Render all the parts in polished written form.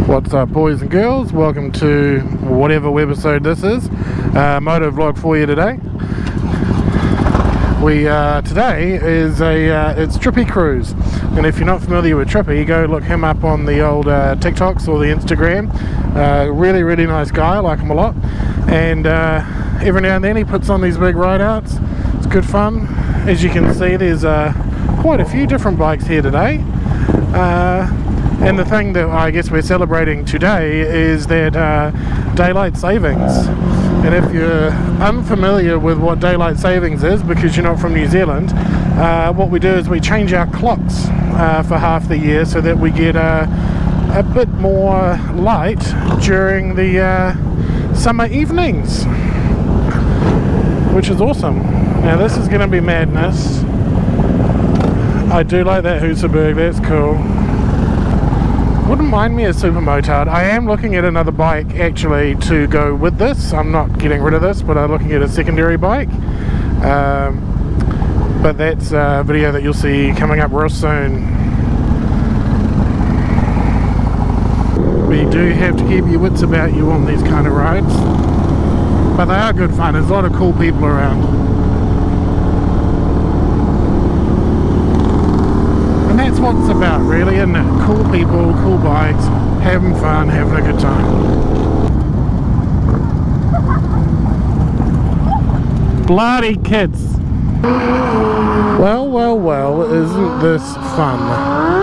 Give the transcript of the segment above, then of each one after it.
What's up, boys and girls? Welcome to whatever webisode this is. Moto vlog for you today. Today is it's Trippy Cruise, and if you're not familiar with Trippy, go look him up on the old TikToks or the Instagram. Really nice guy, I like him a lot. And every now and then he puts on these big rideouts. It's good fun. As you can see, there's quite a few different bikes here today. And the thing that I guess we're celebrating today is that daylight savings. And if you're unfamiliar with what daylight savings is, because you're not from New Zealand, what we do is we change our clocks for half the year so that we get a bit more light during the summer evenings, which is awesome. Now this is going to be madness. I do like that Hoosaberg, that's cool. Wouldn't mind me a super motard. I am looking at another bike actually to go with this. I'm not getting rid of this, but I'm looking at a secondary bike. But that's a video that you'll see coming up real soon. But you do have to keep your wits about you on these kind of rides. But they are good fun. There's a lot of cool people around. And that's what it's about, really, isn't it? Cool people, cool bikes, having fun, having a good time. Bloody kids! Well, isn't this fun?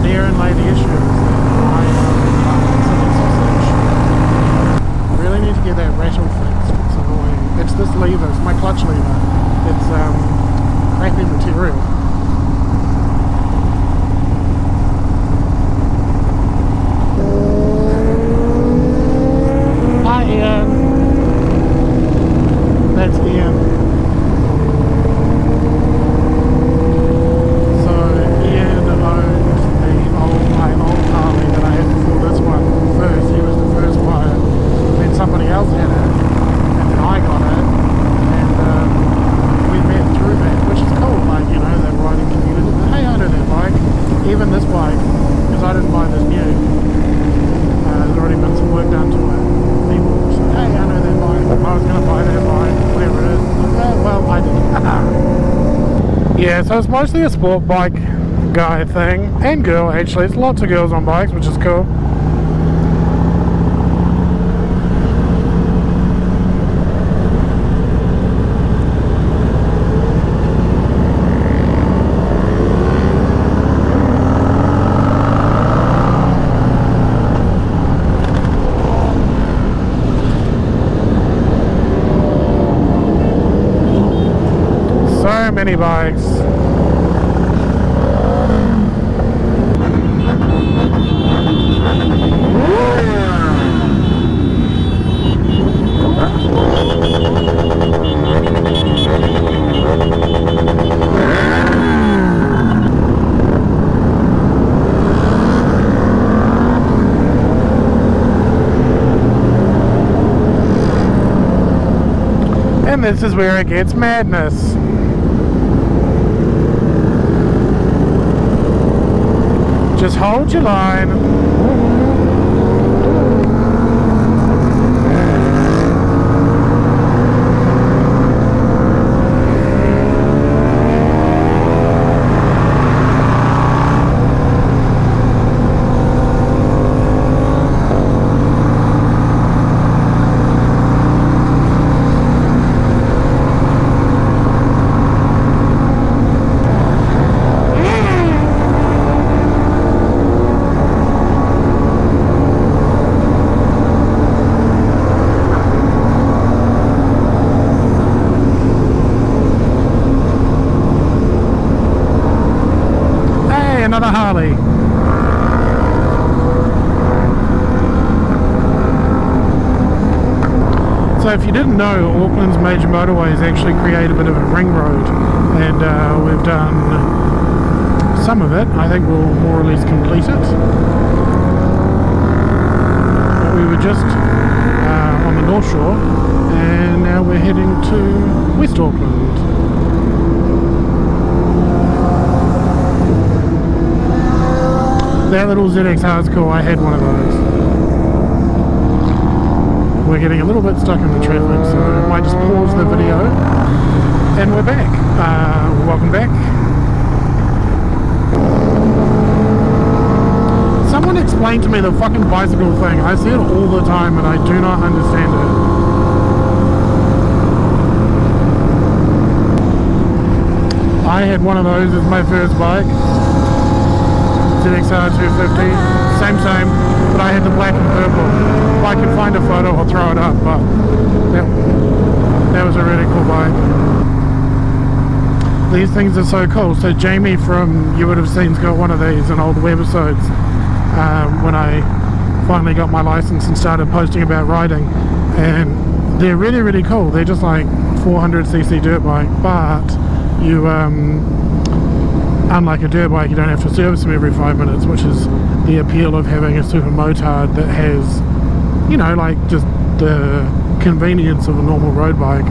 therein lay the issue. even this bike, because I didn't buy this new, there's already been some work done to it. People say, hey, I know that bike, I was going to buy that bike, whatever it is. Well, I didn't. Yeah, so it's mostly a sport bike guy thing, and girl actually. It's lots of girls on bikes, which is cool. So many bikes. And this is where it gets madness. Just hold your line. Another Harley. So if you didn't know, Auckland's major motorways actually create a bit of a ring road, and we've done some of it. I think we'll more or less complete it. But we were just on the North Shore, and now we're heading to West Auckland. That little ZXR is cool. I had one of those. We're getting a little bit stuck in the traffic, so I might just pause the video. And we're back. Welcome back. Someone explain to me the fucking bicycle thing. I see it all the time and I do not understand it. I had one of those as my first bike. ZXR 250, same, but I had the black and purple. If I could find a photo, I'll throw it up, but that was a really cool bike. These things are so cool. So Jamie from You Would Have Seen's got one of these, an old Webisodes, when I finally got my license and started posting about riding, and they're really, really cool. They're just like 400cc dirt bike, but you unlike a dirt bike, you don't have to service them every 5 minutes, which is the appeal of having a super motard that has, you know, like just the convenience of a normal road bike.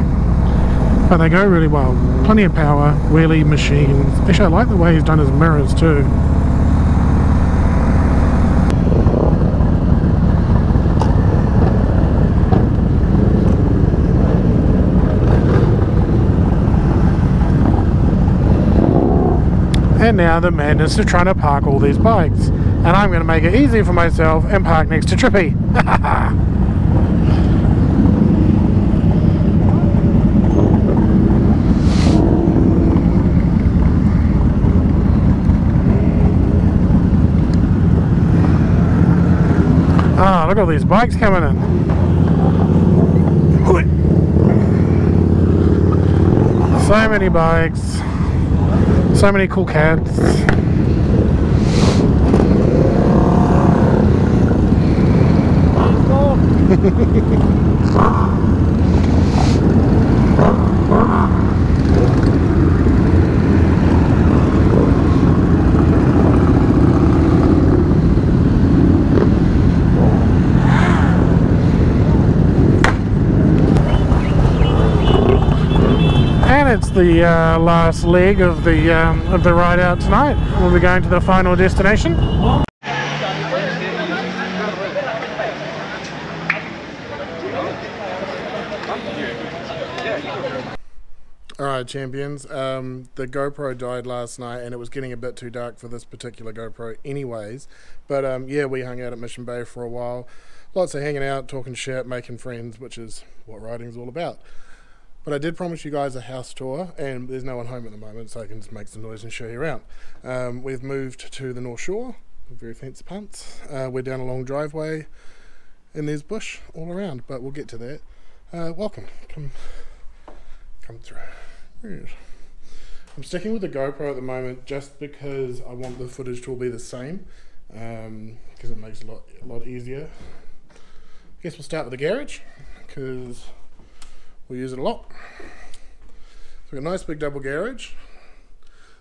But they go really well. Plenty of power, wheelie machines. Actually, I like the way he's done his mirrors too. And now the madness of trying to park all these bikes. And I'm going to make it easy for myself and park next to Trippy. Oh, look at all these bikes coming in. So many bikes. So many cool cats. And it's the last leg of the ride out tonight. We'll be going to the final destination. Alright champions, the GoPro died last night and it was getting a bit too dark for this particular GoPro anyways, but yeah, we hung out at Mission Bay for a while. Lots of hanging out, talking shit, making friends, which is what riding's all about. But I did promise you guys a house tour, and there's no one home at the moment, so I can just make some noise and show you around. We've moved to the North Shore, very fancy pants. We're down a long driveway, and there's bush all around, but we'll get to that. Welcome, come through. I'm sticking with the GoPro at the moment just because I want the footage to all be the same, because it makes it a lot easier. I guess we'll start with the garage, because we use it a lot. So we've got a nice big double garage.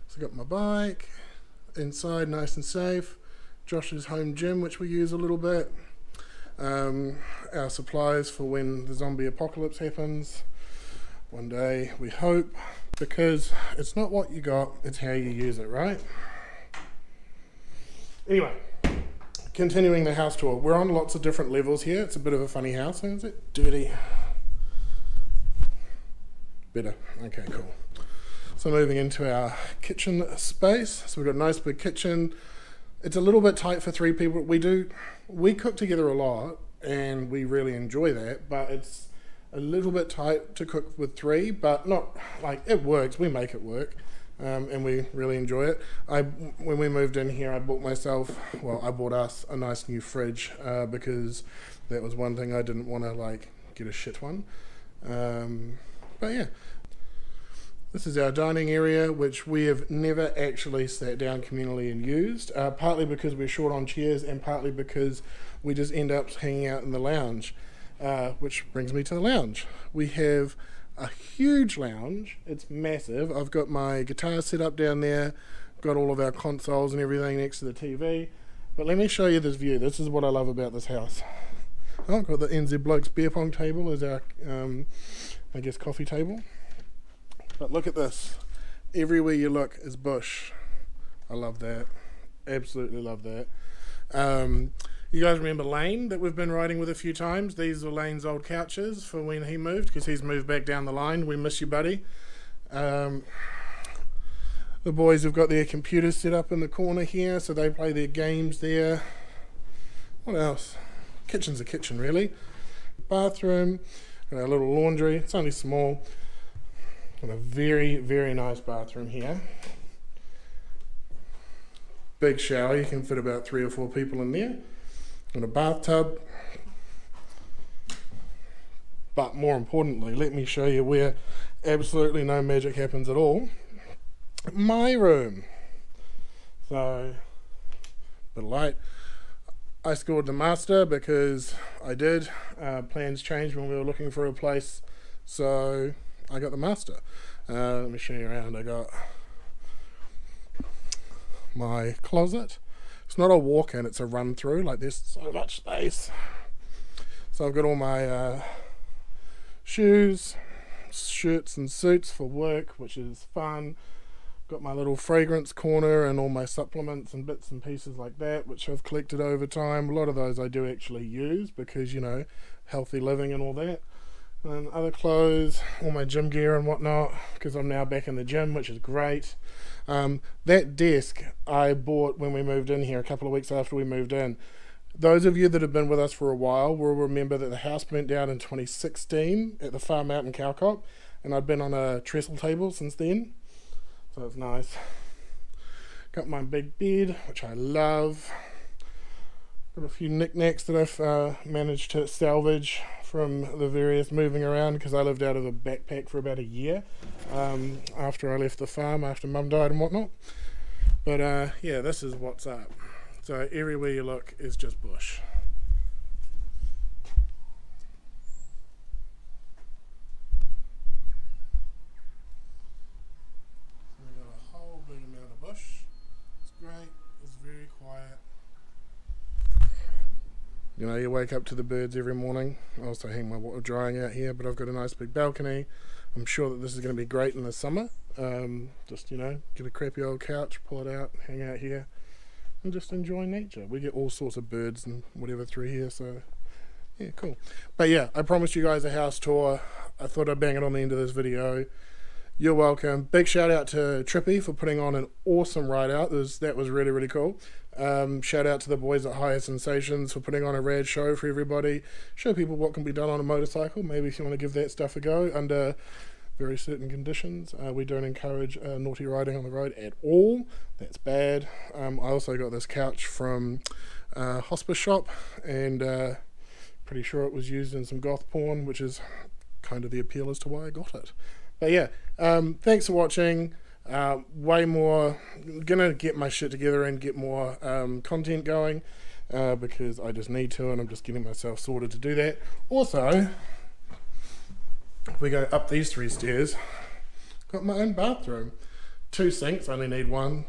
So I've got my bike inside, nice and safe. Josh's home gym, which we use a little bit. Our supplies for when the zombie apocalypse happens. One day, we hope. Because it's not what you got, it's how you use it, right? Anyway, continuing the house tour. We're on lots of different levels here. It's a bit of a funny house. Is it dirty? Better. Okay, cool. So moving into our kitchen space. So we've got a nice big kitchen. It's a little bit tight for 3 people. We cook together a lot and we really enjoy that, but it's a little bit tight to cook with 3, but not like it works. We make it work, and we really enjoy it. When we moved in here, I bought us a nice new fridge because that was one thing I didn't want to like get a shit one. But yeah, this is our dining area, which we have never actually sat down communally and used, partly because we're short on chairs and partly because we just end up hanging out in the lounge. Which brings me to the lounge. We have a huge lounge. It's massive. I've got my guitar set up down there, got all of our consoles and everything next to the TV. But let me show you this view. This is what I love about this house. I've got the NZ Blokes beer pong table as our, I guess, coffee table. But look at this. Everywhere you look is bush. I love that. Absolutely love that. You guys remember Lane that we've been riding with a few times? These are Lane's old couches for when he moved, because he's moved back down the line. We miss you, buddy. The boys have got their computers set up in the corner here, so they play their games there. What else? Kitchen's a kitchen, really. Bathroom, got our little laundry. It's only small. Got a very, very nice bathroom here. Big shower. You can fit about 3 or 4 people in there. And a bathtub. But more importantly, let me show you where absolutely no magic happens at all. My room. So, bit of light. I scored the master because I did. Plans changed when we were looking for a place, so I got the master. Let me show you around. I got my closet. It's not a walk-in, it's a run-through. Like, there's so much space. So I've got all my shoes, shirts and suits for work, which is fun. Got my little fragrance corner and all my supplements and bits and pieces like that, which I've collected over time. A lot of those I do actually use because, you know, healthy living and all that. And then other clothes, all my gym gear and whatnot, because I'm now back in the gym, which is great. That desk I bought when we moved in here, a couple of weeks after we moved in. Those of you that have been with us for a while will remember that the house burnt down in 2016 at the farm out in Cowcop, and I'd been on a trestle table since then, so it's nice. Got my big bed, which I love. Got a few knickknacks that I've managed to salvage from the various moving around, because I lived out of a backpack for about a year after I left the farm, after Mum died and whatnot. But yeah, this is what's up. So everywhere you look is just bush. So we've got a whole big amount of bush. It's great, it's very quiet. You know, you wake up to the birds every morning. I also hang my water drying out here, but I've got a nice big balcony. I'm sure that this is going to be great in the summer. Just, you know, get a crappy old couch, pull it out, hang out here, and just enjoy nature. We get all sorts of birds and whatever through here, so yeah, cool. But yeah, I promised you guys a house tour. I thought I'd bang it on the end of this video. You're welcome. Big shout out to Trippy for putting on an awesome Rideout. That was really, really cool. Shout out to the boys at Higher Sensations for putting on a rad show for everybody. Show people what can be done on a motorcycle. Maybe if you want to give that stuff a go under very certain conditions. We don't encourage naughty riding on the road at all. That's bad. I also got this couch from Hospice Shop, and pretty sure it was used in some goth porn, which is kind of the appeal as to why I got it. But yeah, thanks for watching. Way more, gonna get my shit together and get more content going, because I just need to, and I'm just getting myself sorted to do that. Also, if we go up these 3 stairs, got my own bathroom. 2 sinks, only need 1.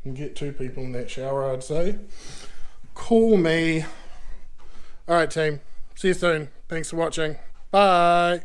Can get 2 people in that shower, I'd say. Call me. Alright team, see you soon. Thanks for watching. Bye.